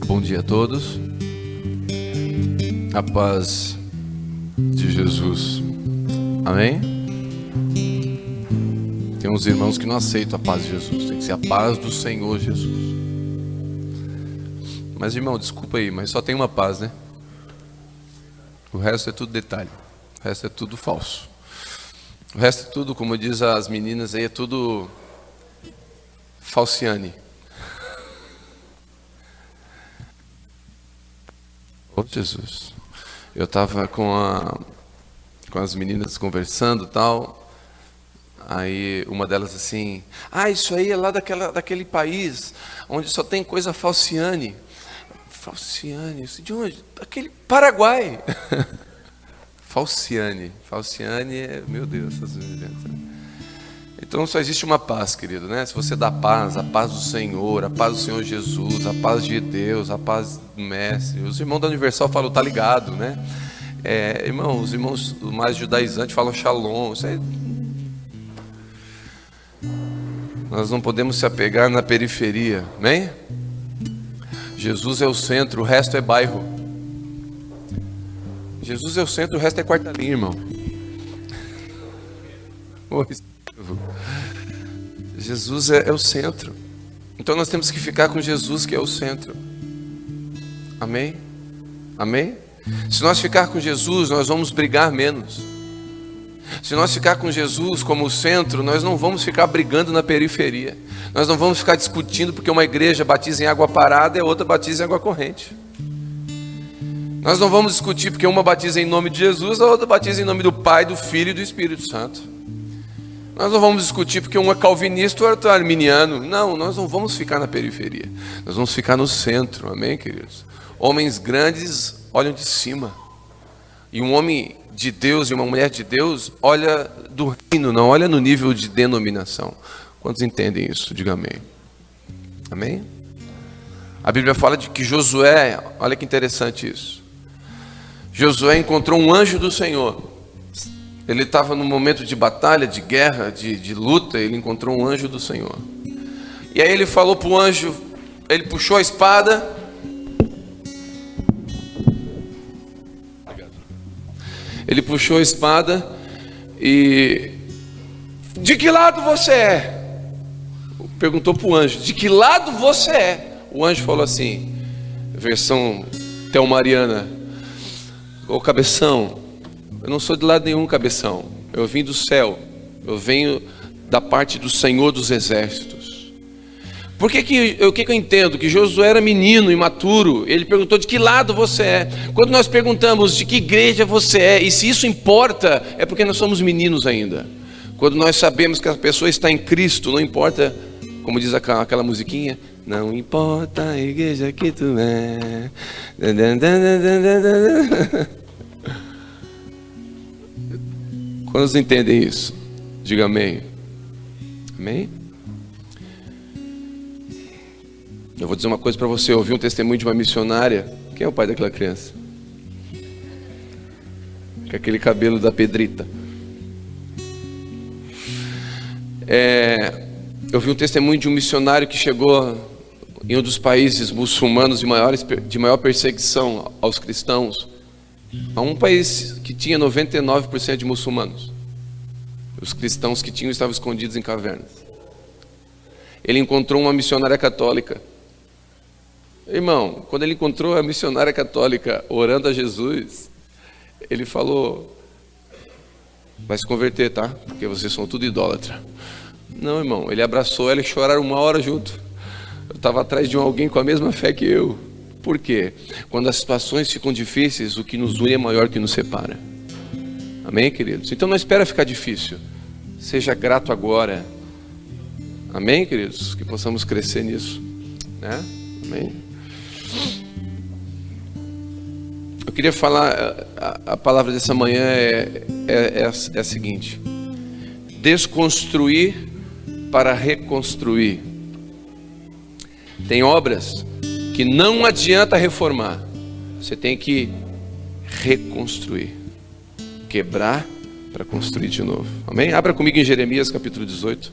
Bom dia a todos. A paz de Jesus. Amém? Tem uns irmãos que não aceitam a paz de Jesus. Tem que ser a paz do Senhor Jesus. Mas irmão, desculpa aí, mas só tem uma paz, né? O resto é tudo detalhe. O resto é tudo falso. O resto é tudo, como diz as meninas aí, é tudo falciane. Oh, Jesus. Eu estava com as meninas conversando e tal. Aí uma delas assim: isso aí é lá daquele país onde só tem coisa falciane. Falciane? De onde? Daquele Paraguai. Falciane é, meu Deus, essas meninas. Então só existe uma paz, querido, né? Se você dá paz, a paz do Senhor, a paz do Senhor Jesus, a paz de Deus, a paz do Mestre. Os irmãos da Universal falam, tá ligado, né? Os irmãos mais judaizantes falam shalom. Isso aí... Nós não podemos se apegar na periferia, amém? Jesus é o centro, o resto é bairro. Jesus é o centro, o resto é quarta linha, irmão. Jesus é o centro. Então nós temos que ficar com Jesus, que é o centro. Amém? Amém? Se nós ficar com Jesus, nós vamos brigar menos. Se nós ficar com Jesus como o centro, nós não vamos ficar brigando na periferia. Nós não vamos ficar discutindo porque uma igreja batiza em água parada e a outra batiza em água corrente. Nós não vamos discutir porque uma batiza em nome de Jesus, a outra batiza em nome do Pai, do Filho e do Espírito Santo. Nós não vamos discutir porque um é calvinista e o outro é arminiano. Não, nós não vamos ficar na periferia. Nós vamos ficar no centro, amém, queridos? Homens grandes olham de cima. E um homem de Deus e uma mulher de Deus olha do reino, não olha no nível de denominação. Quantos entendem isso? Diga amém. Amém? A Bíblia fala de que Josué, olha que interessante isso. Josué encontrou um anjo do Senhor. Ele estava num momento de batalha, de guerra, de luta. Ele encontrou um anjo do Senhor. E aí ele falou para o anjo, ele puxou a espada. Ele puxou a espada e... De que lado você é? Perguntou para o anjo, de que lado você é? O anjo falou assim, versão telmariana: ô cabeção, eu não sou de lado nenhum, cabeção. Eu vim do céu, eu venho da parte do Senhor dos Exércitos. Por que eu entendo? Que Josué era menino, imaturo. Ele perguntou de que lado você é. Quando nós perguntamos de que igreja você é, e se isso importa, é porque nós somos meninos ainda. Quando nós sabemos que a pessoa está em Cristo, não importa, como diz aquela musiquinha, não importa a igreja que tu é. Quantos entendem isso? Diga amém. Amém? Eu vou dizer uma coisa para você. Eu ouvi um testemunho de uma missionária. Quem é o pai daquela criança? Com aquele cabelo da Pedrita. Eu vi um testemunho de um missionário que chegou em um dos países muçulmanos de maior perseguição aos cristãos. A um país que tinha 99% de muçulmanos. Os cristãos que tinham estavam escondidos em cavernas. Ele encontrou uma missionária católica. Irmão, quando ele encontrou a missionária católica orando a Jesus, ele falou: vai se converter, tá? Porque vocês são tudo idólatra. Não, irmão, ele abraçou ela e choraram 1 hora junto. Eu estava atrás de alguém com a mesma fé que eu. Por quê? Quando as situações ficam difíceis, o que nos une é maior que nos separa. Amém, queridos? Então não espera ficar difícil. Seja grato agora. Amém, queridos? Que possamos crescer nisso, né? Amém? Eu queria falar, a palavra dessa manhã é a seguinte: desconstruir para reconstruir. Tem obras que não adianta reformar, você tem que reconstruir, quebrar para construir de novo. Amém? Abra comigo em Jeremias capítulo 18.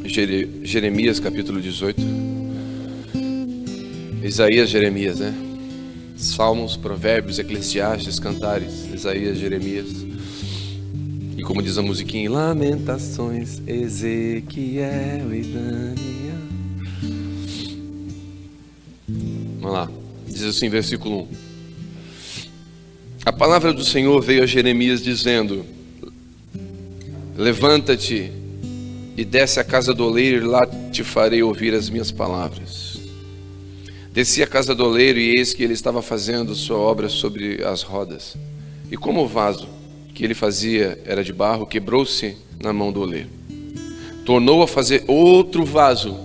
Jeremias capítulo 18. Isaías, Jeremias, né? Salmos, Provérbios, Eclesiastes, Cantares, Isaías, Jeremias. E como diz a musiquinha, Lamentações, Ezequiel e Daniel. Vamos lá, diz assim, versículo 1. A palavra do Senhor veio a Jeremias dizendo: levanta-te e desce à casa do oleiro, e lá te farei ouvir as minhas palavras. Desci à casa do oleiro, e eis que ele estava fazendo sua obra sobre as rodas. E como o vaso que ele fazia era de barro, quebrou-se na mão do oleiro. Tornou a fazer outro vaso,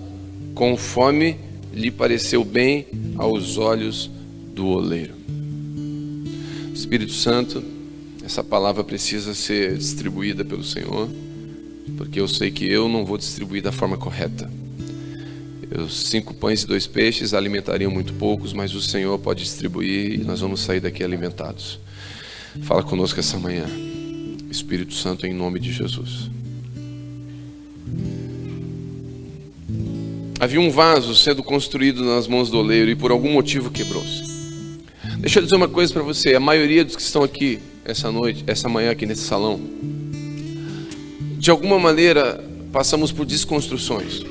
conforme lhe pareceu bem aos olhos do oleiro. Espírito Santo, essa palavra precisa ser distribuída pelo Senhor, porque eu sei que eu não vou distribuir da forma correta. Os 5 pães e 2 peixes alimentariam muito poucos, mas o Senhor pode distribuir e nós vamos sair daqui alimentados. Fala conosco essa manhã, Espírito Santo, em nome de Jesus. Havia um vaso sendo construído nas mãos do oleiro e por algum motivo quebrou-se. Deixa eu dizer uma coisa para você, a maioria dos que estão aqui essa manhã aqui nesse salão, de alguma maneira passamos por desconstruções.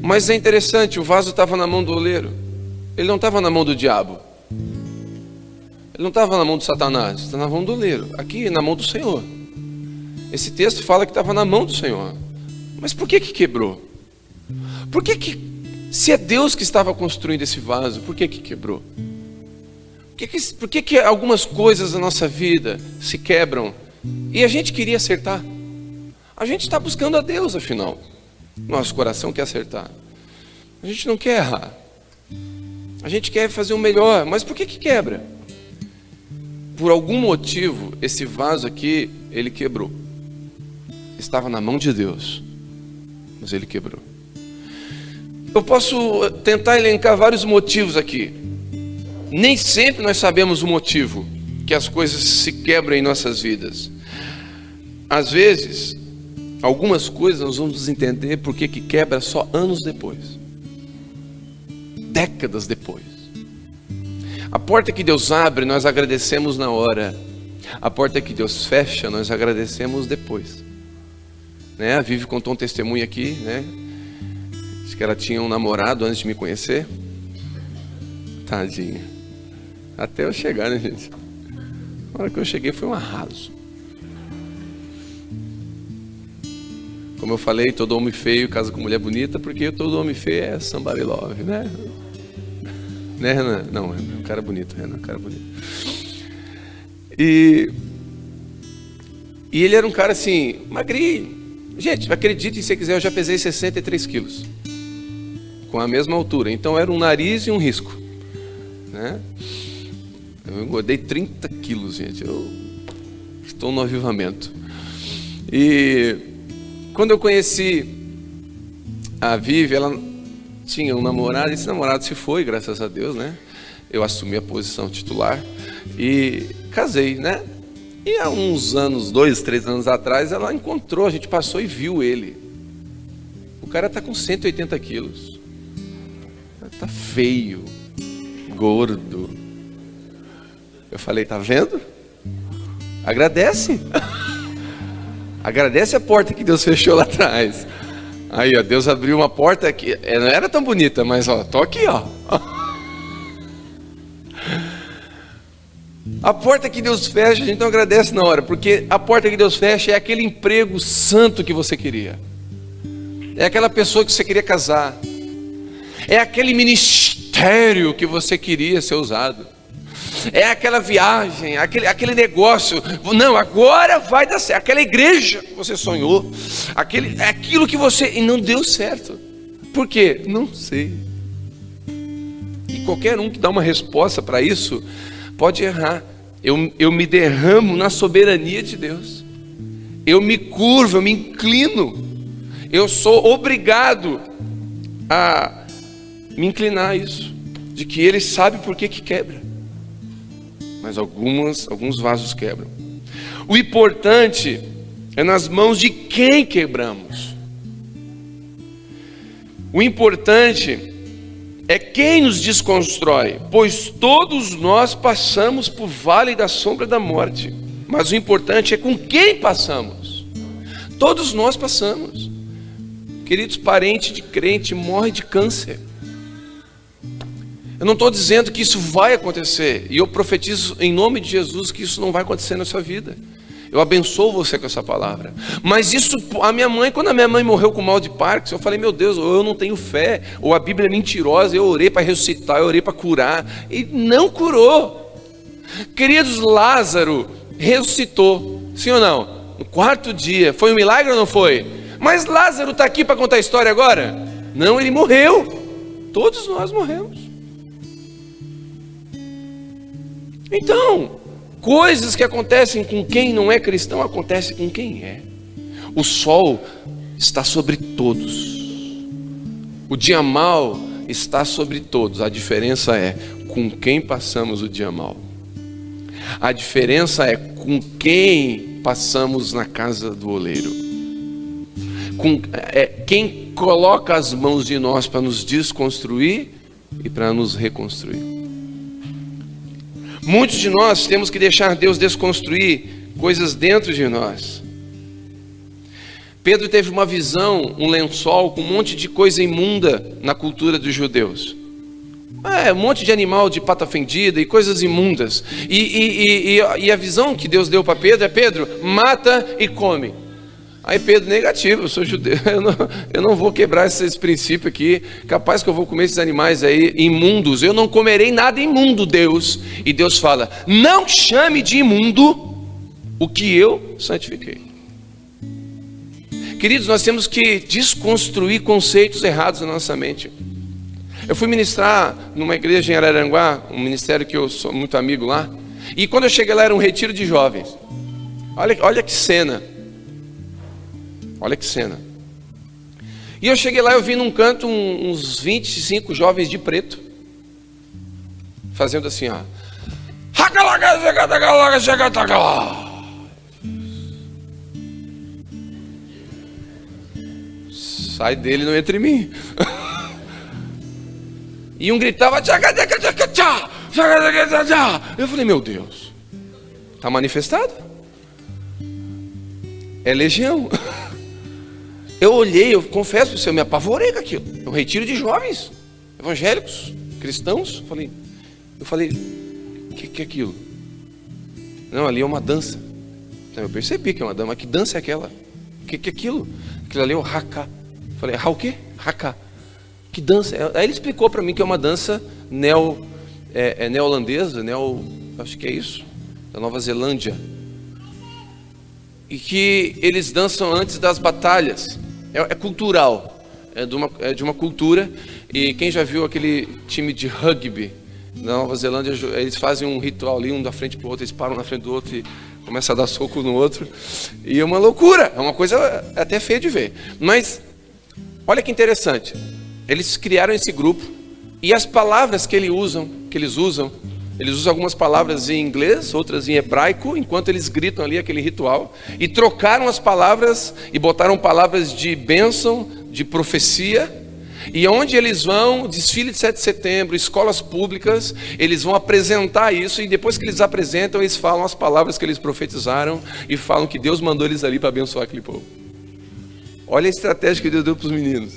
Mas é interessante, o vaso estava na mão do oleiro, ele não estava na mão do diabo, ele não estava na mão de Satanás, está na mão do oleiro, aqui na mão do Senhor. Esse texto fala que estava na mão do Senhor. Mas por que quebrou? Por que, se é Deus que estava construindo esse vaso, por que quebrou? Por que algumas coisas da nossa vida se quebram e a gente queria acertar? A gente está buscando a Deus, afinal. Nosso coração quer acertar. A gente não quer errar. A gente quer fazer o melhor. Mas por que quebra? Por algum motivo, esse vaso aqui, ele quebrou. Estava na mão de Deus, mas ele quebrou. Eu posso tentar elencar vários motivos aqui. Nem sempre nós sabemos o motivo que as coisas se quebram em nossas vidas. Às vezes, algumas coisas nós vamos entender porque que quebra só anos depois, décadas depois. A porta que Deus abre, nós agradecemos na hora. A porta que Deus fecha, nós agradecemos depois. A Vivi contou um testemunho aqui, né? Diz que ela tinha um namorado antes de me conhecer. Tadinha. Até eu chegar, né, gente? Na hora que eu cheguei foi um arraso. Como eu falei, todo homem feio casa com mulher bonita, porque todo homem feio é somebody love, né? Né, Renan? Não, é um cara bonito, Renan, um cara bonito. E ele era um cara assim, magrinho. Gente, acredite se quiser, eu já pesei 63 quilos. Com a mesma altura. Então era um nariz e um risco, né? Eu engordei 30 quilos, gente. Eu estou no avivamento. E quando eu conheci a Vivi, ela tinha um namorado. Esse namorado se foi, graças a Deus, né? Eu assumi a posição titular e casei, né? E há uns anos, 2, 3 anos atrás, ela encontrou, a gente passou e viu ele. O cara tá com 180 quilos. Tá feio, gordo. Eu falei, tá vendo? Agradece. Agradece a porta que Deus fechou lá atrás. Aí, ó, Deus abriu uma porta que não era tão bonita, mas ó, tô aqui, ó. A porta que Deus fecha, a gente não agradece na hora, porque a porta que Deus fecha é aquele emprego santo que você queria. É aquela pessoa que você queria casar. É aquele ministério que você queria ser usado. É aquela viagem, aquele negócio. Não, agora vai dar certo. Aquela igreja que você sonhou. Aquilo que você... E não deu certo. Por quê? Não sei. E qualquer um que dá uma resposta para isso pode errar. Eu me derramo na soberania de Deus. Eu me curvo, eu me inclino. Eu sou obrigado a me inclinar a isso. De que Ele sabe por que quebra. Mas alguns vasos quebram. O importante é nas mãos de quem quebramos. O importante é quem nos desconstrói, pois todos nós passamos por vale da sombra da morte. Mas o importante é com quem passamos. Todos nós passamos. Queridos, parente de crente morre de câncer. Eu não estou dizendo que isso vai acontecer, e eu profetizo em nome de Jesus que isso não vai acontecer na sua vida. Eu abençoo você com essa palavra. Mas isso, quando a minha mãe morreu com mal de Parkinson, eu falei, meu Deus, ou eu não tenho fé, ou a Bíblia é mentirosa. Eu orei para ressuscitar, eu orei para curar, e não curou. Queridos, Lázaro ressuscitou, sim ou não? No quarto dia, foi um milagre ou não foi? Mas Lázaro está aqui para contar a história agora? Não, ele morreu. Todos nós morremos. Então, coisas que acontecem com quem não é cristão, acontecem com quem é. O sol está sobre todos. O dia mau está sobre todos. A diferença é com quem passamos o dia mau. A diferença é com quem passamos na casa do oleiro. Quem coloca as mãos de nós para nos desconstruir e para nos reconstruir. Muitos de nós temos que deixar Deus desconstruir coisas dentro de nós. Pedro teve uma visão, um lençol com um monte de coisa imunda na cultura dos judeus. Um monte de animal de pata fendida e coisas imundas. E a visão que Deus deu para Pedro é: Pedro, mata e come. Aí Pedro, negativo, eu sou judeu, eu não vou quebrar esse princípio aqui, capaz que eu vou comer esses animais aí imundos, eu não comerei nada imundo, Deus. E Deus fala: não chame de imundo o que eu santifiquei. Queridos, nós temos que desconstruir conceitos errados na nossa mente. Eu fui ministrar numa igreja em Araranguá, um ministério que eu sou muito amigo lá, e quando eu cheguei lá era um retiro de jovens. Olha que cena. Olha que cena. E eu cheguei lá, eu vi num canto uns 25 jovens de preto, fazendo assim, ó. Sai dele, não entra em mim. E um gritava. Eu falei, meu Deus, está manifestado? É legião. Eu olhei, eu confesso para você, eu me apavorei com aquilo. É um retiro de jovens, evangélicos, cristãos. Eu falei, o que é aquilo? Não, ali é uma dança. Então eu percebi que é uma dança, mas que dança é aquela? O que é aquilo? Aquilo ali é o haka. Eu falei, o quê? Haka. Que dança? Aí ele explicou para mim que é uma dança neozelandesa, acho que é isso, da Nova Zelândia. E que eles dançam antes das batalhas. É cultural, é de uma cultura. E quem já viu aquele time de rugby na Nova Zelândia, eles fazem um ritual ali, um da frente para o outro, eles param na frente do outro e começam a dar soco no outro. E é uma loucura, é uma coisa até feia de ver. Mas olha que interessante, eles criaram esse grupo e as palavras que eles usam, eles usam algumas palavras em inglês, outras em hebraico, enquanto eles gritam ali aquele ritual, e trocaram as palavras e botaram palavras de bênção, de profecia. E onde eles vão, desfile de 7 de setembro, escolas públicas, eles vão apresentar isso, e depois que eles apresentam, eles falam as palavras que eles profetizaram e falam que Deus mandou eles ali para abençoar aquele povo. Olha a estratégia que Deus deu para os meninos.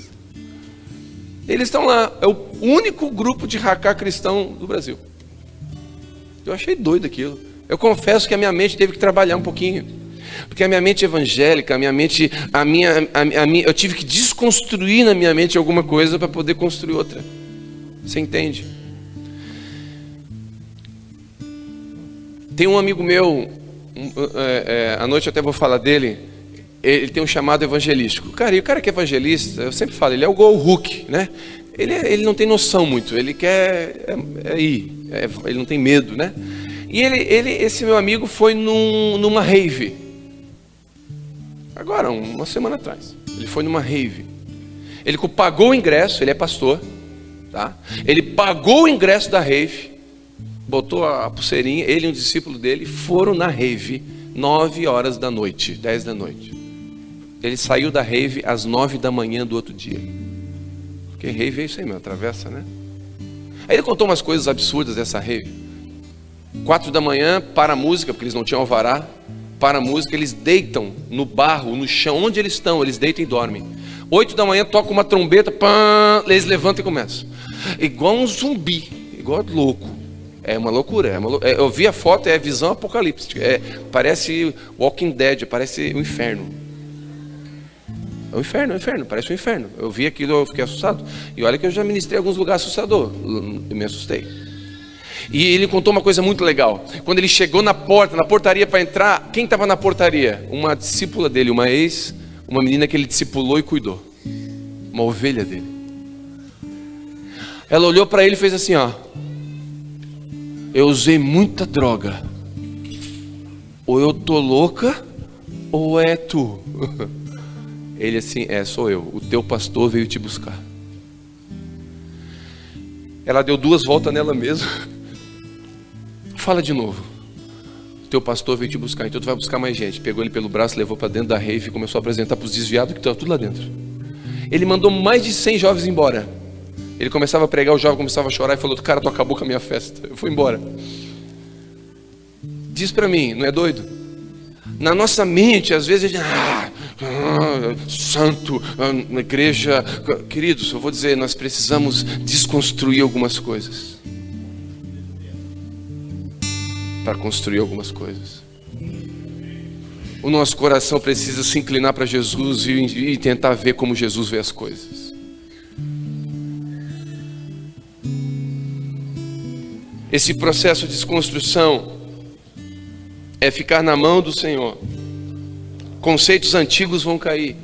Eles estão lá, é o único grupo de haka cristão do Brasil. Eu achei doido aquilo. Eu confesso que a minha mente teve que trabalhar um pouquinho, porque a minha mente evangélica, eu tive que desconstruir na minha mente alguma coisa para poder construir outra. Você entende? Tem um amigo meu, à noite eu até vou falar dele. Ele tem um chamado evangelístico. Cara, e o cara que é evangelista, eu sempre falo, ele é o Go Hulk, né? Ele não tem noção muito, ele quer ir, ele não tem medo, né? E esse meu amigo foi numa rave. Agora, uma semana atrás. Ele foi numa rave. Ele pagou o ingresso, ele é pastor, tá? Ele pagou o ingresso da rave, botou a pulseirinha, ele e um discípulo dele foram na rave 9 horas da noite, 10 da noite. Ele saiu da rave às 9 da manhã do outro dia. Porque rave é isso aí, meu, atravessa, né? Aí ele contou umas coisas absurdas dessa rave. 4 da manhã, para a música, porque eles não tinham alvará. Para a música, eles deitam no barro, no chão, onde eles estão, eles deitam e dormem. 8 da manhã, toca uma trombeta, pã, eles levantam e começam. Igual um zumbi, igual louco. É uma loucura. Eu vi a foto, é visão apocalíptica. Parece Walking Dead, parece o inferno. É o inferno, parece o inferno. Eu vi aquilo, eu fiquei assustado. E olha que eu já ministrei em alguns lugares assustador, eu me assustei. E ele contou uma coisa muito legal. Quando ele chegou na portaria para entrar, quem estava na portaria? Uma discípula dele, uma menina que ele discipulou e cuidou. Uma ovelha dele. Ela olhou para ele e fez assim, ó. Eu usei muita droga. Ou eu tô louca, ou é tu. Ele assim, sou eu. O teu pastor veio te buscar. Ela deu 2 voltas nela mesma. Fala de novo. O teu pastor veio te buscar, então tu vai buscar mais gente. Pegou ele pelo braço, levou para dentro da rave e começou a apresentar para os desviados que estavam tudo lá dentro. Ele mandou mais de 100 jovens embora. Ele começava a pregar, o jovem começava a chorar e falou, cara, tu acabou com a minha festa. Eu fui embora. Diz para mim, não é doido? Na nossa mente, às vezes, a gente, santo, na igreja. Queridos, eu vou dizer, nós precisamos desconstruir algumas coisas. Para construir algumas coisas. O nosso coração precisa se inclinar para Jesus e tentar ver como Jesus vê as coisas. Esse processo de desconstrução é ficar na mão do Senhor. Conceitos antigos vão cair,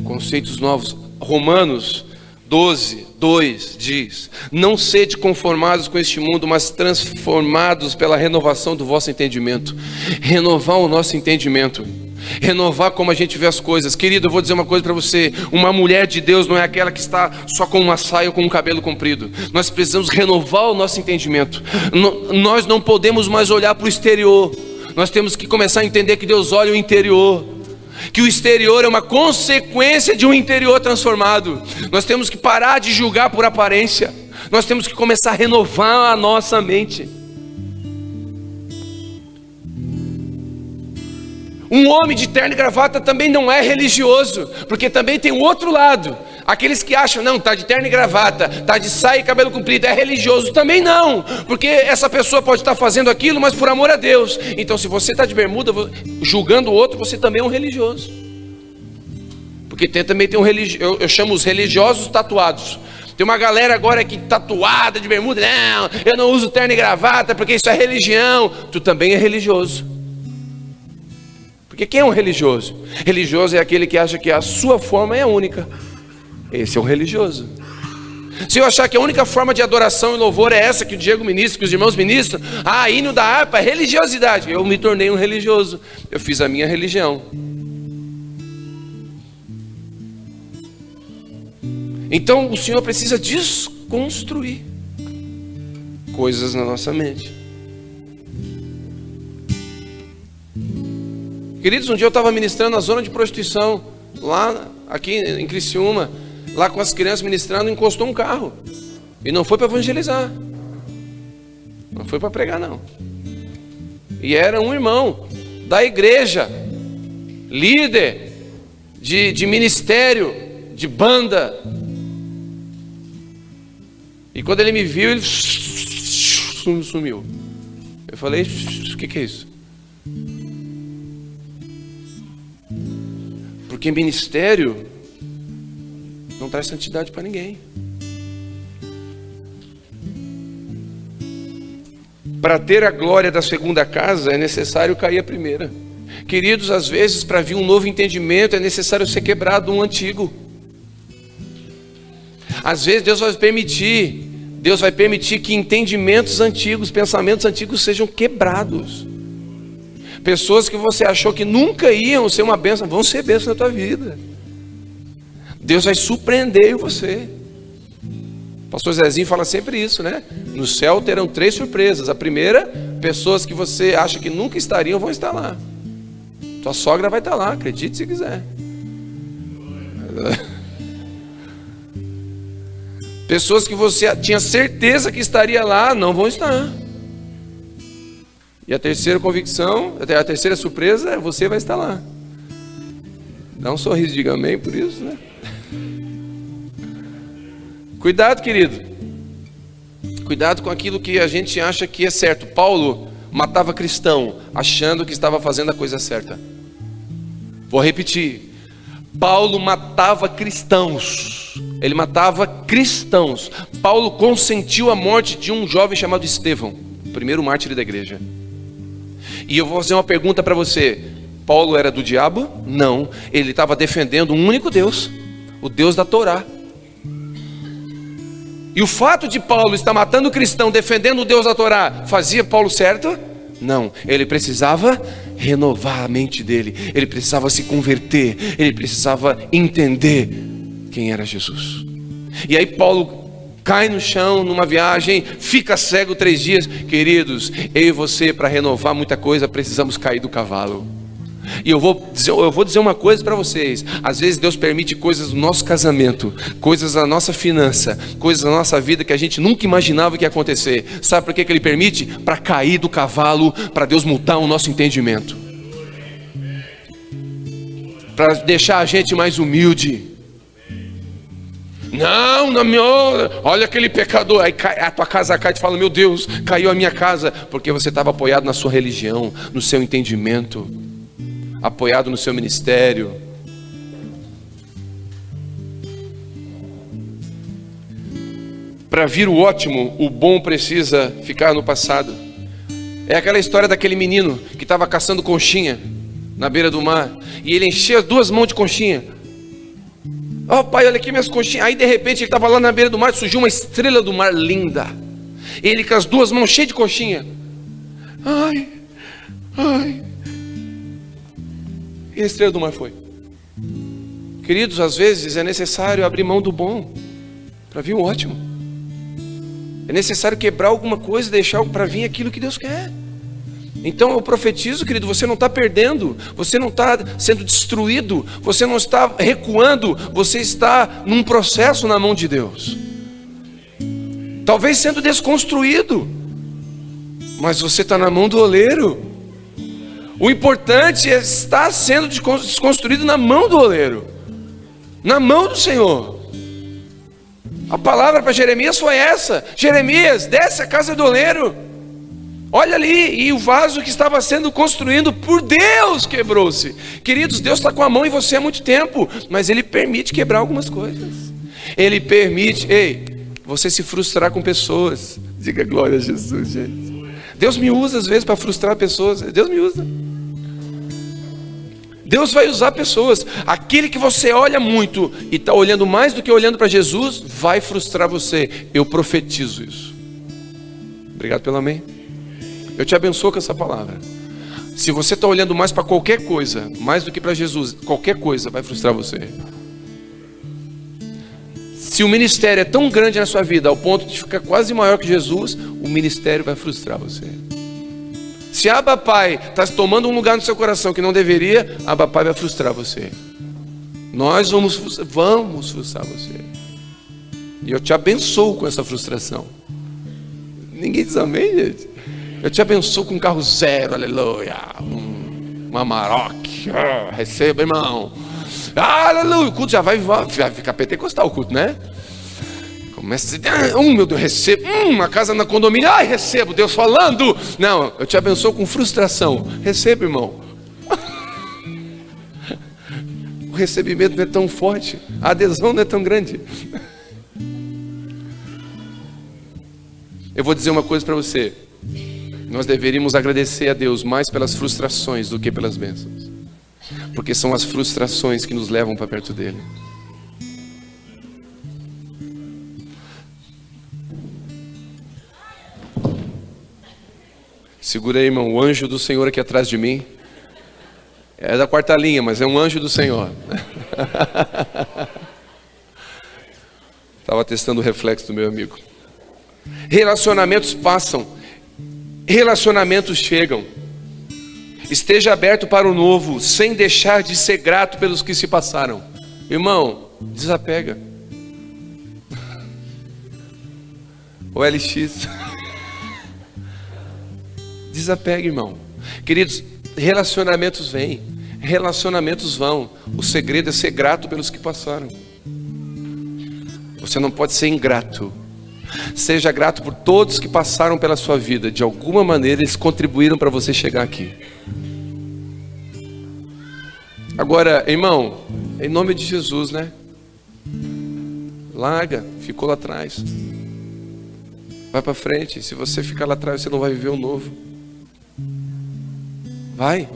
conceitos novos. Romanos 12:2 diz: não sede conformados com este mundo, mas transformados pela renovação do vosso entendimento. Renovar o nosso entendimento, renovar como a gente vê as coisas. Querido, eu vou dizer uma coisa para você: uma mulher de Deus não é aquela que está só com uma saia ou com um cabelo comprido. Nós precisamos renovar o nosso entendimento. Nós não podemos mais olhar para o exterior. Nós temos que começar a entender que Deus olha o interior, que o exterior é uma consequência de um interior transformado. Nós temos que parar de julgar por aparência. Nós temos que começar a renovar a nossa mente. Um homem de terno e gravata também não é religioso, porque também tem o outro lado. Aqueles que acham, não, tá de terno e gravata, tá de saia e cabelo comprido, é religioso. Também não, porque essa pessoa pode estar fazendo aquilo, mas por amor a Deus. Então se você está de bermuda, julgando o outro, você também é um religioso. Porque também tem eu chamo os religiosos tatuados. Tem uma galera agora que tatuada de bermuda, não, eu não uso terno e gravata, porque isso é religião. Tu também é religioso. Porque quem é um religioso? Religioso é aquele que acha que a sua forma é a única. Esse é um religioso. Se eu achar que a única forma de adoração e louvor é essa que o Diego ministra, que os irmãos ministram, hino da harpa é religiosidade. Eu me tornei um religioso. Eu fiz a minha religião. Então o Senhor precisa desconstruir coisas na nossa mente. Queridos, um dia eu estava ministrando na zona de prostituição, lá aqui em Criciúma, lá com as crianças ministrando, encostou um carro. E não foi para evangelizar. Não foi para pregar, não. E era um irmão da igreja, líder de ministério, de banda. E quando ele me viu, ele sumiu. Eu falei, o que é isso? Porque ministério não traz santidade para ninguém. Para ter a glória da segunda casa é necessário cair a primeira. Queridos, às vezes para vir um novo entendimento é necessário ser quebrado um antigo. Às vezes Deus vai permitir que entendimentos antigos, pensamentos antigos sejam quebrados. Pessoas que você achou que nunca iam ser uma bênção, vão ser bênção na tua vida. Deus vai surpreender você. O pastor Zezinho fala sempre isso, né? No céu terão 3 surpresas. A primeira, pessoas que você acha que nunca estariam vão estar lá. Tua sogra vai estar lá, acredite se quiser. Pessoas que você tinha certeza que estaria lá, não vão estar. E a terceira convicção, a terceira surpresa é você vai estar lá. Dá um sorriso, diga amém por isso, né? Cuidado, querido. Cuidado com aquilo que a gente acha que é certo. Paulo matava cristão, achando que estava fazendo a coisa certa. Vou repetir. Paulo matava cristãos. Ele matava cristãos. Paulo consentiu a morte de um jovem chamado Estevão, o primeiro mártir da igreja. E eu vou fazer uma pergunta para você. Paulo era do diabo? Não. Ele estava defendendo um único Deus, o Deus da Torá. E o fato de Paulo estar matando cristão, defendendo o Deus da Torá, fazia Paulo certo? Não. Ele precisava renovar a mente dele. Ele precisava se converter. Ele precisava entender quem era Jesus. E aí Paulo cai no chão numa viagem, fica cego 3 dias. Queridos, eu e você, para renovar muita coisa, precisamos cair do cavalo. E eu vou dizer uma coisa para vocês. Às vezes Deus permite coisas do nosso casamento, coisas da nossa finança, coisas da nossa vida que a gente nunca imaginava que ia acontecer. Sabe por que Ele permite? Para cair do cavalo, para Deus mudar o nosso entendimento, para deixar a gente mais humilde. Não, olha aquele pecador. Aí a tua casa cai e tu fala: meu Deus, caiu a minha casa. Porque você estava apoiado na sua religião, no seu entendimento, apoiado no seu ministério. Para vir o ótimo, o bom precisa ficar no passado. É aquela história daquele menino que estava caçando conchinha na beira do mar, e ele encheu 2 mãos de conchinha. Ó, pai, olha aqui minhas conchinhas. Aí de repente ele estava lá na beira do mar, surgiu uma estrela do mar linda. Ele com as 2 mãos cheias de conchinha. Ai. E a estrela do mar foi. Queridos, às vezes é necessário abrir mão do bom para vir o ótimo. É necessário quebrar alguma coisa e deixar para vir aquilo que Deus quer. Então eu profetizo, querido, você não está perdendo, você não está sendo destruído, você não está recuando, você está num processo na mão de Deus. Talvez sendo desconstruído, mas você está na mão do oleiro. O importante é estar sendo desconstruído na mão do oleiro, na mão do Senhor. A palavra para Jeremias foi essa: Jeremias, desce a casa do oleiro. Olha ali, e o vaso que estava sendo construído por Deus quebrou-se. Queridos, Deus está com a mão em você há muito tempo, mas Ele permite quebrar algumas coisas. Ele permite, você se frustrar com pessoas. Diga glória a Jesus, gente. Deus me usa às vezes para frustrar pessoas. Deus me usa. Deus vai usar pessoas. Aquele que você olha muito e está olhando mais do que olhando para Jesus, vai frustrar você. Eu profetizo isso. Obrigado pelo amém. Eu te abençoo com essa palavra. Se você está olhando mais para qualquer coisa, mais do que para Jesus, qualquer coisa vai frustrar você. Se o ministério é tão grande na sua vida, ao ponto de ficar quase maior que Jesus, o ministério vai frustrar você. Se Abba Pai está tomando um lugar no seu coração que não deveria, Abba Pai vai frustrar você. Nós vamos frustrar você. E eu te abençoo com essa frustração. Ninguém diz amém, gente? Eu te abençoo com um carro 0, aleluia. Uma Amarok, receba, irmão. Aleluia, o culto já vai ficar pentecostal o culto, né? Começa a dizer, meu Deus, recebo. Uma casa na condomínio, recebo, Deus falando. Não, eu te abençoo com frustração. Receba, irmão. O recebimento não é tão forte, a adesão não é tão grande. Eu vou dizer uma coisa para você. Nós deveríamos agradecer a Deus mais pelas frustrações do que pelas bênçãos, porque são as frustrações que nos levam para perto dele. Segura aí, irmão, o anjo do Senhor aqui atrás de mim. É da 4ª linha, mas é um anjo do Senhor. Estava testando o reflexo do meu amigo. Relacionamentos passam, relacionamentos chegam. Esteja aberto para o novo, sem deixar de ser grato pelos que se passaram. Irmão, desapega. OLX. Desapega, irmão. Queridos, relacionamentos vêm, relacionamentos vão. O segredo é ser grato pelos que passaram. Você não pode ser ingrato. Seja grato por todos que passaram pela sua vida. De alguma maneira eles contribuíram para você chegar aqui. Agora, irmão, em nome de Jesus, né? Larga, ficou lá atrás. Vai para frente. Se você ficar lá atrás, você não vai viver o novo. Vai.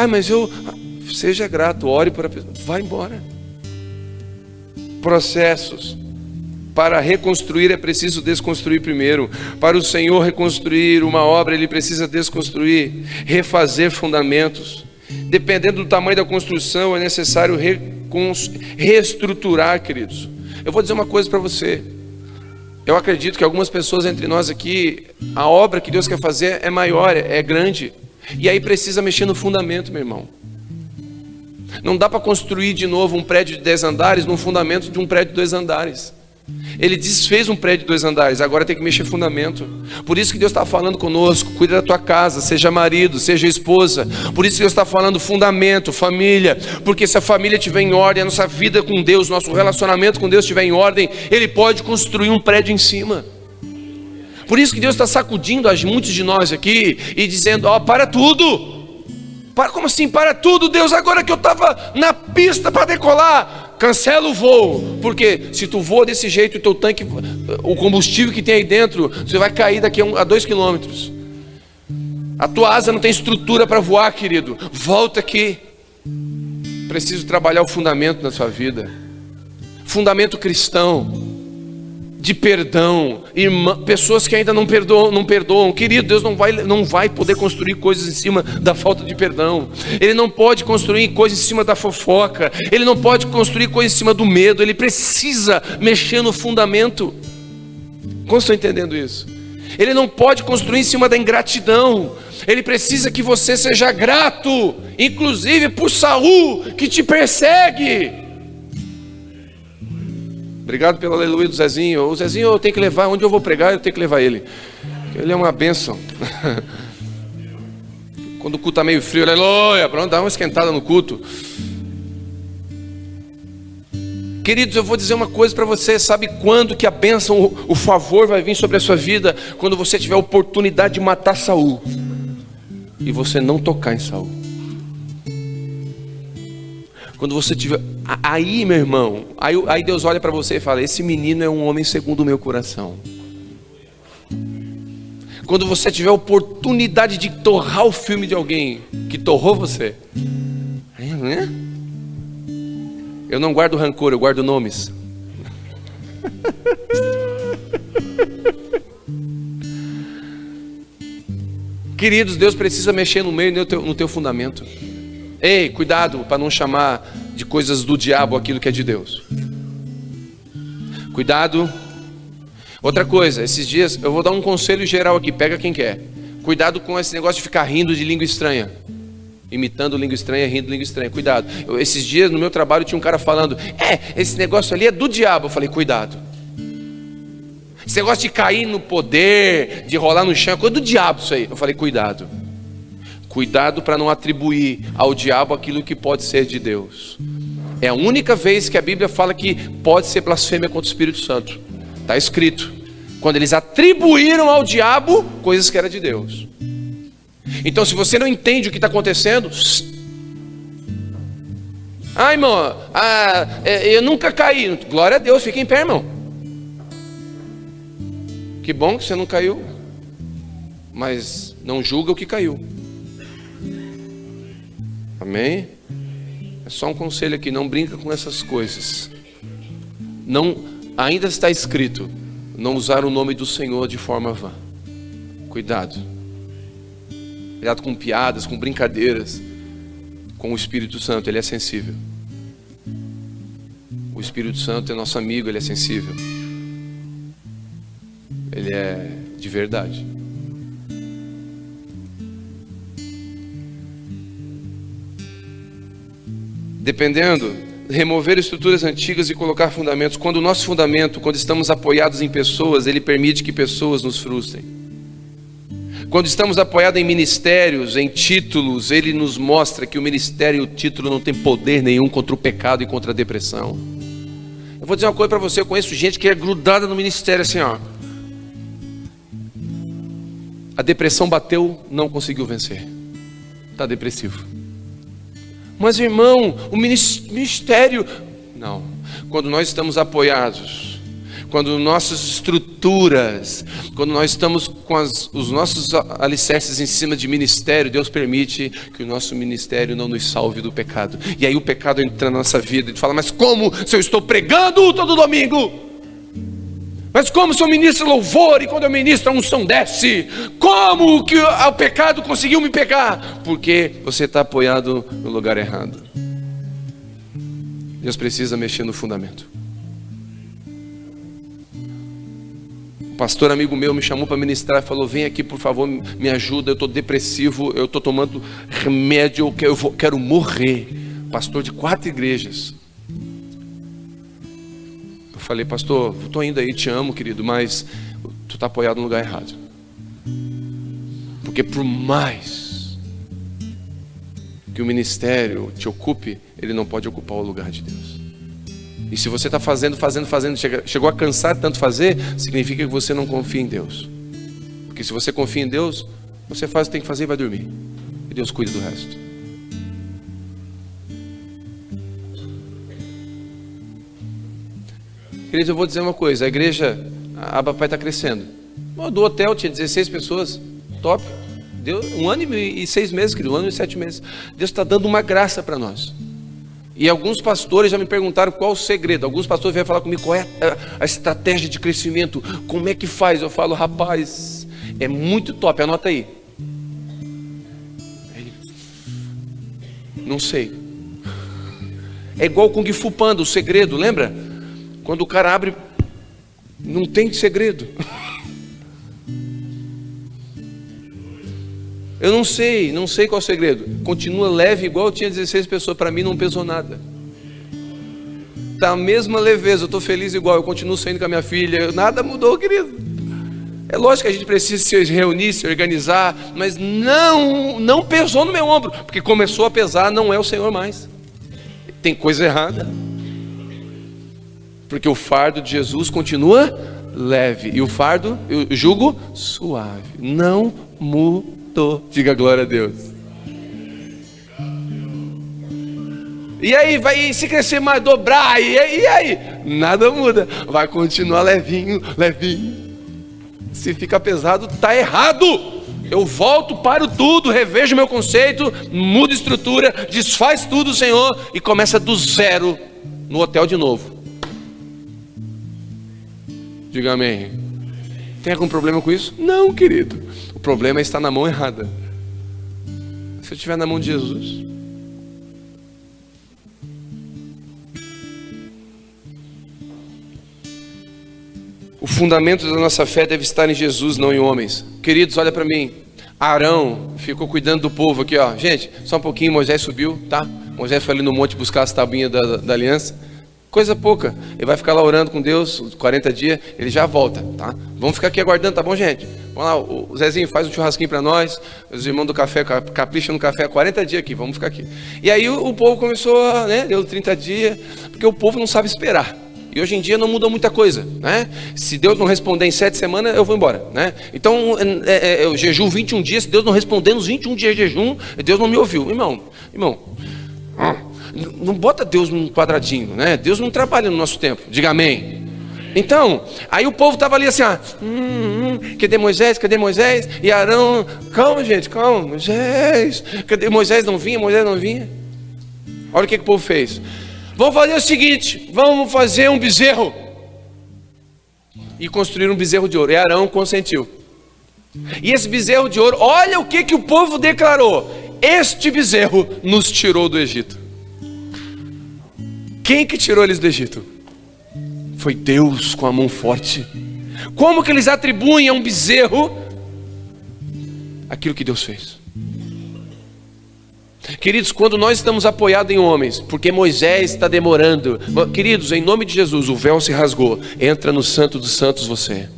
Mas eu... Seja grato, ore para a pessoa. Vai embora. Processos. Para reconstruir é preciso desconstruir primeiro. Para o Senhor reconstruir uma obra, Ele precisa desconstruir, refazer fundamentos. Dependendo do tamanho da construção, é necessário reestruturar, queridos. Eu vou dizer uma coisa para você. Eu acredito que algumas pessoas entre nós aqui, a obra que Deus quer fazer é maior, é grande. E aí precisa mexer no fundamento, meu irmão. Não dá para construir de novo um prédio de 10 andares no fundamento de um prédio de 2 andares. Ele desfez um prédio de 2 andares, agora tem que mexer fundamento. Por isso que Deus está falando conosco, cuida da tua casa, seja marido, seja esposa. Por isso que Deus está falando fundamento, família. Porque se a família estiver em ordem, a nossa vida com Deus, nosso relacionamento com Deus estiver em ordem, Ele pode construir um prédio em cima. Por isso que Deus está sacudindo a muitos de nós aqui e dizendo, para tudo. Como assim, para tudo, Deus? Agora que eu estava na pista para decolar, cancela o voo. Porque se tu voa desse jeito, o teu tanque, o combustível que tem aí dentro, você vai cair daqui a 2 quilômetros. A tua asa não tem estrutura para voar, querido. Volta aqui. Preciso trabalhar o fundamento na sua vida. Fundamento cristão. De perdão, pessoas que ainda não perdoam. Querido, Deus não vai poder construir coisas em cima da falta de perdão. Ele não pode construir coisas em cima da fofoca. Ele não pode construir coisas em cima do medo. Ele precisa mexer no fundamento. Como estão entendendo isso? Ele não pode construir em cima da ingratidão. Ele precisa que você seja grato, inclusive por Saul, que te persegue. Obrigado pelo aleluia do Zezinho. O Zezinho eu tenho que levar, onde eu vou pregar eu tenho que levar ele. Ele é uma bênção. Quando o culto está meio frio, aleluia, pronto, dá uma esquentada no culto. Queridos, eu vou dizer uma coisa para você. Sabe quando que a bênção, o favor vai vir sobre a sua vida? Quando você tiver a oportunidade de matar Saul e você não tocar em Saul. Quando você tiver... Aí, meu irmão, aí Deus olha para você e fala, esse menino é um homem segundo o meu coração. Quando você tiver a oportunidade de torrar o filme de alguém que torrou você. Eu não guardo rancor, eu guardo nomes. Queridos, Deus precisa mexer no meio no teu fundamento. Ei, cuidado para não chamar de coisas do diabo aquilo que é de Deus. Cuidado. Outra coisa, esses dias eu vou dar um conselho geral aqui, pega quem quer. Cuidado com esse negócio de ficar rindo de língua estranha. Imitando língua estranha, rindo de língua estranha. Cuidado. Esses dias no meu trabalho tinha um cara falando, esse negócio ali é do diabo. Eu falei, cuidado. Esse negócio de cair no poder, de rolar no chão, é coisa do diabo isso aí. Eu falei, cuidado. Cuidado para não atribuir ao diabo aquilo que pode ser de Deus. É a única vez que a Bíblia fala que pode ser blasfêmia contra o Espírito Santo. Está escrito. Quando eles atribuíram ao diabo coisas que eram de Deus. Então se você não entende o que está acontecendo... irmão, eu nunca caí. Glória a Deus, fica em pé, irmão. Que bom que você não caiu. Mas não julga o que caiu. Amém? É só um conselho aqui, não brinca com essas coisas. Não, ainda está escrito, não usar o nome do Senhor de forma vã. Cuidado. Cuidado com piadas, com brincadeiras. Com o Espírito Santo, ele é sensível. O Espírito Santo é nosso amigo, ele é sensível. Ele é de verdade. Dependendo remover estruturas antigas e colocar fundamentos. Quando o nosso fundamento, quando estamos apoiados em pessoas, ele permite que pessoas nos frustrem. Quando estamos apoiados em ministérios, em títulos, ele nos mostra que o ministério e o título não tem poder nenhum contra o pecado e contra a depressão. Eu vou dizer uma coisa para você, eu conheço gente que é grudada no ministério assim, ó. A depressão bateu, não conseguiu vencer. Está depressivo. Mas irmão, o ministério... Não, quando nós estamos apoiados, quando nossas estruturas, quando nós estamos com os nossos alicerces em cima de ministério, Deus permite que o nosso ministério não nos salve do pecado. E aí o pecado entra na nossa vida e fala, mas como se eu estou pregando todo domingo? Mas como se eu ministro louvor e quando eu ministro a unção desce? Como que o pecado conseguiu me pegar? Porque você está apoiado no lugar errado. Deus precisa mexer no fundamento. Um pastor amigo meu me chamou para ministrar e falou, vem aqui por favor, me ajuda, eu estou depressivo, eu estou tomando remédio, eu quero morrer. Pastor de 4 igrejas. Eu falei, pastor, estou indo aí, te amo querido, mas tu está apoiado no lugar errado. Porque por mais que o ministério te ocupe, ele não pode ocupar o lugar de Deus. E se você está fazendo, chegou a cansar de tanto fazer, significa que você não confia em Deus. Porque se você confia em Deus, você faz o que tem que fazer e vai dormir. E Deus cuida do resto. Queridos, eu vou dizer uma coisa, a igreja, a Abapai está crescendo. Do hotel tinha 16 pessoas, top. Deu 1 ano e 6 meses, querido, 1 ano e 7 meses. Deus está dando uma graça para nós. E alguns pastores já me perguntaram qual o segredo. Alguns pastores vieram falar comigo qual é a estratégia de crescimento. Como é que faz? Eu falo, rapaz, é muito top, anota aí. Não sei. É igual o Kung Fu Panda, o segredo, lembra? Quando o cara abre, não tem segredo. Eu não sei qual é o segredo. Continua leve igual eu tinha 16 pessoas, para mim não pesou nada. Tá a mesma leveza, eu estou feliz igual, eu continuo saindo com a minha filha, nada mudou, querido. É lógico que a gente precisa se reunir, se organizar, mas não pesou no meu ombro, porque começou a pesar, não é o Senhor mais. Tem coisa errada. Porque o fardo de Jesus continua leve, e o jugo suave, não mudou. Diga glória a Deus. E aí, vai se crescer mais, dobrar, e aí? Nada muda, vai continuar levinho. Se fica pesado, está errado. Eu volto, paro tudo, revejo meu conceito, mudo estrutura, desfaz tudo, Senhor, e começa do zero no hotel de novo. Diga amém. Tem algum problema com isso? Não, querido. O problema é estar na mão errada. Se eu estiver na mão de Jesus, o fundamento da nossa fé deve estar em Jesus, não em homens. Queridos, olha para mim. Arão ficou cuidando do povo aqui, ó. Gente, só um pouquinho, Moisés subiu, tá? Moisés foi ali no monte buscar as tabuinhas da aliança. Coisa pouca, ele vai ficar lá orando com Deus 40 dias, ele já volta, tá? Vamos ficar aqui aguardando, tá bom, gente? Vamos lá, o Zezinho faz um churrasquinho para nós, os irmãos do café capricham no café 40 dias aqui, vamos ficar aqui. E aí o povo começou, deu 30 dias, porque o povo não sabe esperar. E hoje em dia não muda muita coisa, né? Se Deus não responder em 7 semanas, eu vou embora, né? Então, eu jejuo 21 dias, se Deus não responder nos 21 dias de jejum, Deus não me ouviu. Irmão, não bota Deus num quadradinho, né? Deus não trabalha no nosso tempo, diga amém. Então, aí o povo estava ali assim, cadê Moisés? E Arão, calma gente, calma, Moisés, cadê Moisés? Não vinha. Olha o que o povo fez. Vamos fazer o seguinte, vamos fazer um bezerro. E construir um bezerro de ouro, e Arão consentiu. E esse bezerro de ouro, olha o que o povo declarou. Este bezerro nos tirou do Egito. Quem que tirou eles do Egito? Foi Deus com a mão forte. Como que eles atribuem a um bezerro aquilo que Deus fez? Queridos, quando nós estamos apoiados em homens, porque Moisés está demorando, queridos, em nome de Jesus, o véu se rasgou. Entra no Santo dos Santos você.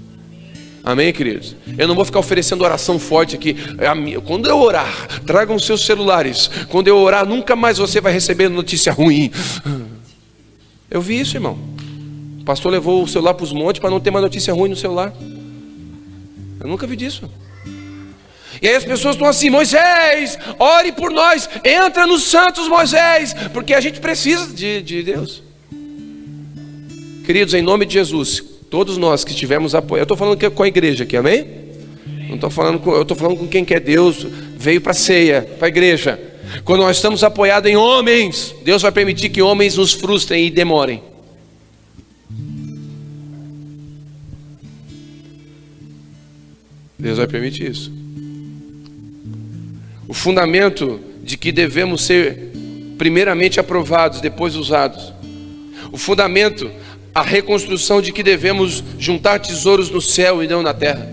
Amém, queridos? Eu não vou ficar oferecendo oração forte aqui. Quando eu orar, tragam os seus celulares. Quando eu orar, nunca mais você vai receber notícia ruim. Eu vi isso, irmão. O pastor levou o celular para os montes para não ter mais notícia ruim no celular. Eu nunca vi disso. E aí as pessoas estão assim: Moisés, ore por nós, entra nos santos, Moisés, porque a gente precisa de Deus. Queridos, em nome de Jesus, todos nós que estivermos apoiando, eu estou falando com a igreja aqui, amém? Não estou falando eu estou falando com quem quer Deus, veio para a ceia, para a igreja. Quando nós estamos apoiados em homens, Deus vai permitir que homens nos frustrem e demorem. Deus vai permitir isso. O fundamento de que devemos ser primeiramente aprovados, depois usados. O fundamento, a reconstrução de que devemos juntar tesouros no céu e não na terra.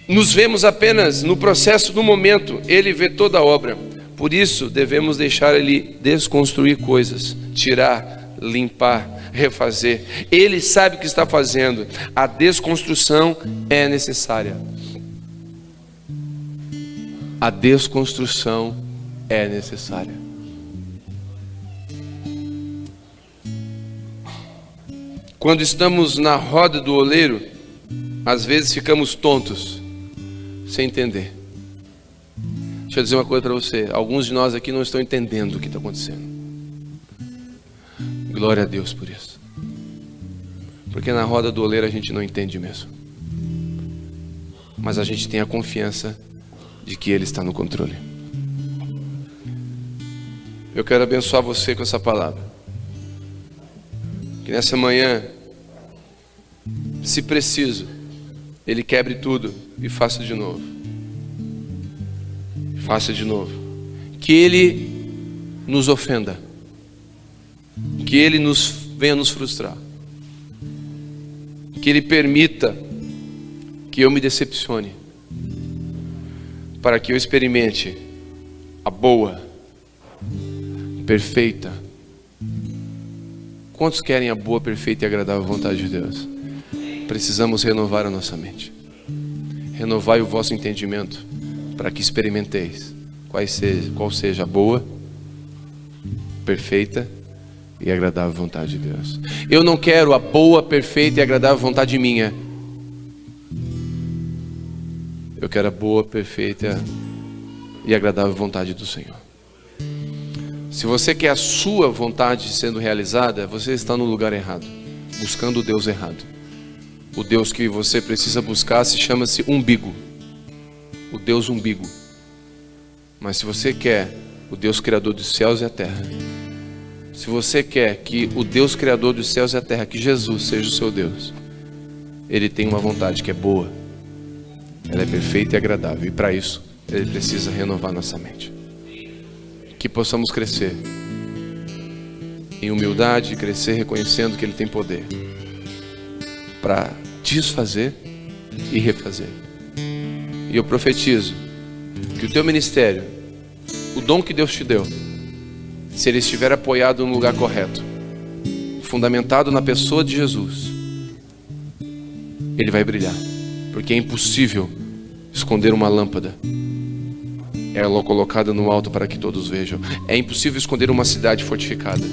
Nos vemos apenas no processo do momento, Ele vê toda a obra. Por isso devemos deixar Ele desconstruir coisas, tirar, limpar, refazer. Ele sabe o que está fazendo. A desconstrução é necessária. A desconstrução é necessária. Quando estamos na roda do oleiro, às vezes ficamos tontos, sem entender. Deixa eu dizer uma coisa para você. Alguns de nós aqui não estão entendendo o que está acontecendo. Glória a Deus por isso. Porque na roda do oleiro a gente não entende mesmo. Mas a gente tem a confiança de que Ele está no controle. Eu quero abençoar você com essa palavra. Que nessa manhã, se preciso, Ele quebre tudo e faça de novo. Faça de novo. Que Ele nos ofenda. Que Ele venha nos frustrar. Que Ele permita que eu me decepcione, para que eu experimente a boa, perfeita. Quantos querem a boa, perfeita e agradável vontade de Deus? Precisamos renovar a nossa mente. Renovai o vosso entendimento, para que experimenteis qual seja a boa, perfeita e agradável vontade de Deus. Eu não quero a boa, perfeita e agradável vontade minha. Eu quero a boa, perfeita e agradável vontade do Senhor. Se você quer a sua vontade sendo realizada, você está no lugar errado, buscando o Deus errado. O Deus que você precisa buscar chama-se umbigo. O Deus umbigo. Mas se você quer o Deus criador dos céus e a terra, se você quer que o Deus criador dos céus e a terra, que Jesus seja o seu Deus, Ele tem uma vontade que é boa, ela é perfeita e agradável, e para isso Ele precisa renovar nossa mente. Que possamos crescer em humildade, crescer reconhecendo que Ele tem poder para desfazer e refazer. E eu profetizo que o teu ministério, o dom que Deus te deu, se ele estiver apoiado no lugar correto, fundamentado na pessoa de Jesus, ele vai brilhar. Porque é impossível esconder uma lâmpada, ela colocada no alto para que todos vejam. É impossível esconder uma cidade fortificada.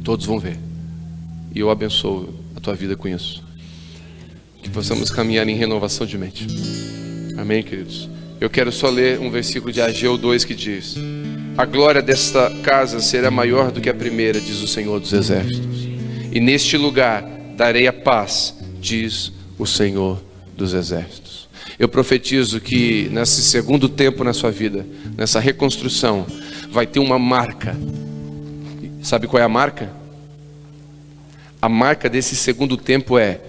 Todos vão ver. E eu abençoo a tua vida com isso. Que possamos caminhar em renovação de mente. Amém, queridos? Eu quero só ler um versículo de Ageu 2 que diz: a glória desta casa será maior do que a primeira, diz o Senhor dos Exércitos. E neste lugar darei a paz, diz o Senhor dos Exércitos. Eu profetizo que nesse segundo tempo na sua vida, nessa reconstrução, vai ter uma marca. Sabe qual é a marca? A marca desse segundo tempo é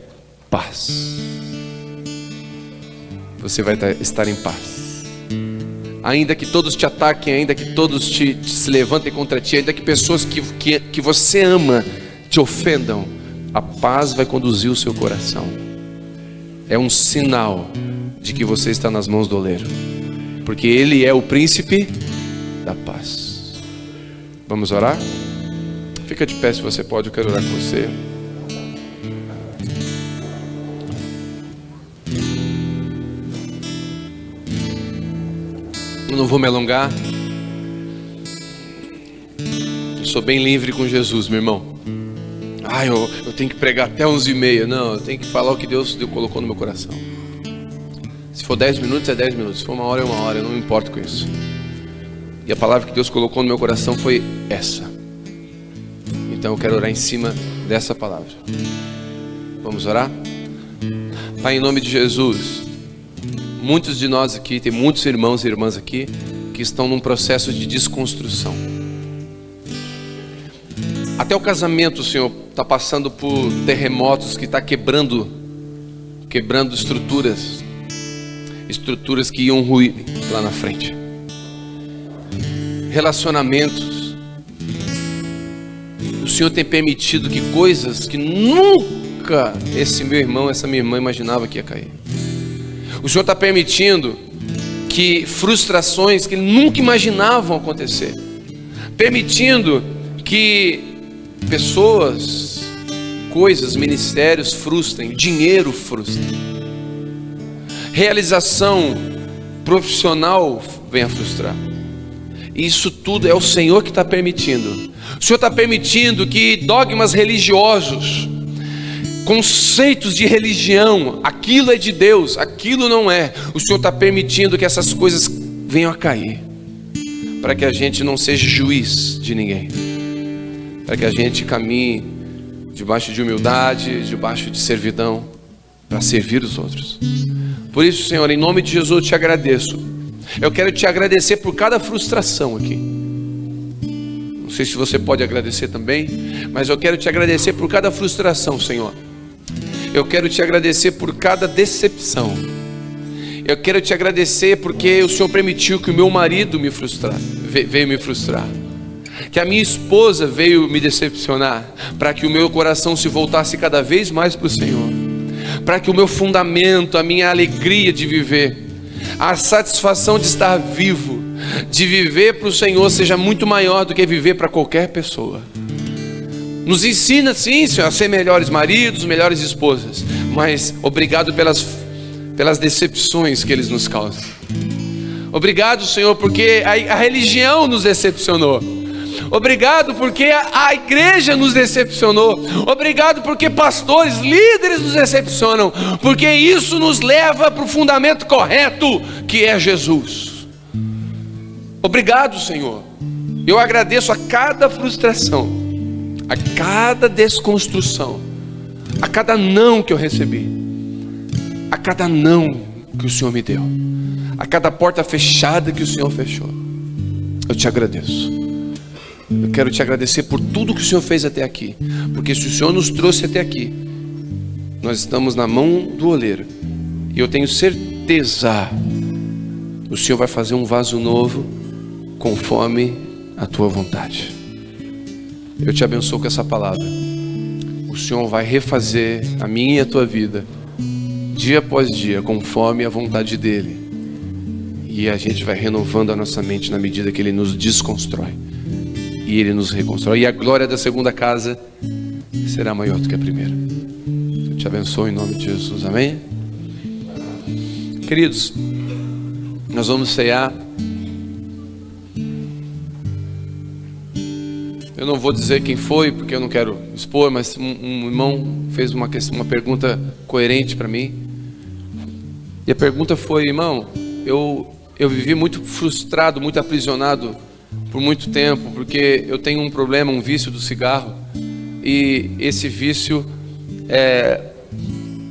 paz. Você vai estar em paz. Ainda que todos te ataquem, ainda que todos se levantem contra ti, ainda que pessoas que você ama te ofendam, a paz vai conduzir o seu coração. É um sinal de que você está nas mãos do oleiro. porque Ele é o príncipe da paz. Vamos orar? Fica de pé se você pode, eu quero orar com você. Eu não vou me alongar. Eu sou bem livre com Jesus, meu irmão. Eu tenho que pregar até 11h30. Não, eu tenho que falar o que Deus colocou no meu coração. Se for 10 minutos, é 10 minutos. Se for 1 hora, é 1 hora. Eu não me importo com isso. E a palavra que Deus colocou no meu coração foi essa. Então eu quero orar em cima dessa palavra. Vamos orar? Pai, em nome de Jesus, muitos de nós aqui, tem muitos irmãos e irmãs aqui que estão num processo de desconstrução. Até o casamento, Senhor, está passando por terremotos que está quebrando estruturas que iam ruir lá na frente. Relacionamentos. O Senhor tem permitido que coisas que nunca esse meu irmão, essa minha irmã imaginava que ia cair. O Senhor está permitindo que frustrações que nunca imaginavam acontecer. Permitindo que pessoas, coisas, ministérios frustrem, dinheiro frustra. Realização profissional venha frustrar. Isso tudo é o Senhor que está permitindo. O Senhor está permitindo que dogmas religiosos, conceitos de religião, aquilo é de Deus, aquilo não é. O Senhor está permitindo que essas coisas venham a cair, para que a gente não seja juiz de ninguém, para que a gente caminhe debaixo de humildade, debaixo de servidão, para servir os outros. Por isso, Senhor, em nome de Jesus eu te agradeço. Eu quero te agradecer por cada frustração aqui. Não sei se você pode agradecer também, mas eu quero te agradecer por cada frustração, Senhor. Eu quero te agradecer por cada decepção. Eu quero te agradecer porque o Senhor permitiu que o meu marido veio me frustrar, que a minha esposa veio me decepcionar, para que o meu coração se voltasse cada vez mais para o Senhor, para que o meu fundamento, a minha alegria de viver, a satisfação de estar vivo, de viver para o Senhor seja muito maior do que viver para qualquer pessoa. Nos ensina sim, Senhor, a ser melhores maridos, melhores esposas, mas obrigado pelas decepções que eles nos causam. Obrigado, Senhor, porque a religião nos decepcionou. Obrigado porque a igreja nos decepcionou. Obrigado porque pastores, líderes nos decepcionam, porque isso nos leva para o fundamento correto, que é Jesus. Obrigado, Senhor. Eu agradeço a cada frustração, a cada desconstrução, a cada não que eu recebi, a cada não que o Senhor me deu, a cada porta fechada que o Senhor fechou. Eu te agradeço. Eu quero te agradecer por tudo que o Senhor fez até aqui, porque se o Senhor nos trouxe até aqui, nós estamos na mão do oleiro, e eu tenho certeza, o Senhor vai fazer um vaso novo, conforme a tua vontade. Eu te abençoo com essa palavra. O Senhor vai refazer a minha e a tua vida, dia após dia, conforme a vontade dEle, e a gente vai renovando a nossa mente na medida que Ele nos desconstrói e Ele nos reconstrói, e a glória da segunda casa será maior do que a primeira. Eu te abençoo em nome de Jesus, amém? Queridos, nós vamos cear. Eu não vou dizer quem foi, porque eu não quero expor, mas um irmão fez uma pergunta coerente para mim, e a pergunta foi: irmão, eu vivi muito frustrado, muito aprisionado por muito tempo, porque eu tenho um problema, um vício do cigarro, e esse vício,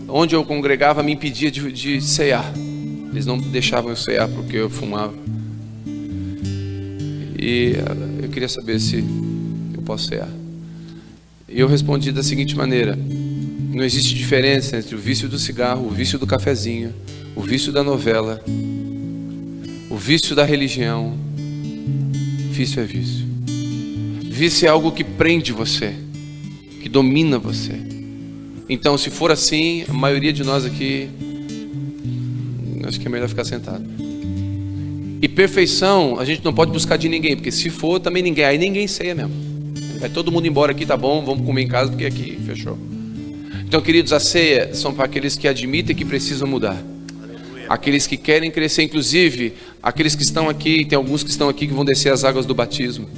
onde eu congregava, me impedia de cear. Eles não deixavam eu cear porque eu fumava, e eu queria saber se eu posso cear. E eu respondi da seguinte maneira: não existe diferença entre o vício do cigarro, o vício do cafezinho, o vício da novela, o vício da religião. Vício é vício. Vício é algo que prende você, que domina você. Então, se for assim, a maioria de nós aqui, acho que é melhor ficar sentado. E perfeição a gente não pode buscar de ninguém, porque se for também ninguém, aí ninguém ceia mesmo. Vai todo mundo embora aqui, tá bom, vamos comer em casa porque aqui fechou. Então, queridos, a ceia são para aqueles que admitem que precisam mudar. Aqueles que querem crescer, inclusive aqueles que estão aqui, tem alguns que estão aqui que vão descer as águas do batismo.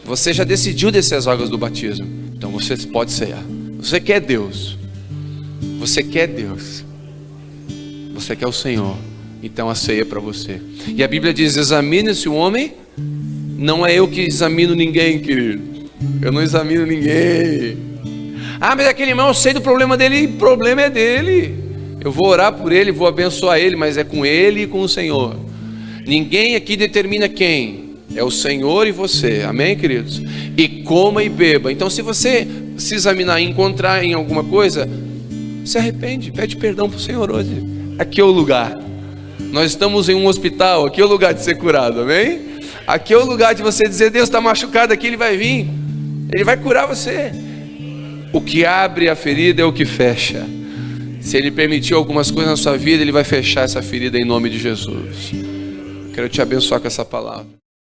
Você já decidiu descer as águas do batismo, então você pode ceiar. Você quer Deus, você quer Deus, você quer o Senhor, então a ceia é para você. E a Bíblia diz: examine-se o homem. Não é eu que examino ninguém, querido, eu não examino ninguém. Ah, mas aquele irmão, eu sei do problema dele, o problema é dele. Eu vou orar por ele, vou abençoar ele, mas é com ele e com o Senhor. Ninguém aqui determina quem. É o Senhor e você, amém, queridos? E coma e beba. Então, se você se examinar e encontrar em alguma coisa, se arrepende, pede perdão para o Senhor hoje. Aqui é o lugar. Nós estamos em um hospital, aqui é o lugar de ser curado, amém? Aqui é o lugar de você dizer: Deus está machucado aqui, Ele vai vir, Ele vai curar você. O que abre a ferida é o que fecha. Se Ele permitiu algumas coisas na sua vida, Ele vai fechar essa ferida em nome de Jesus. Quero te abençoar com essa palavra.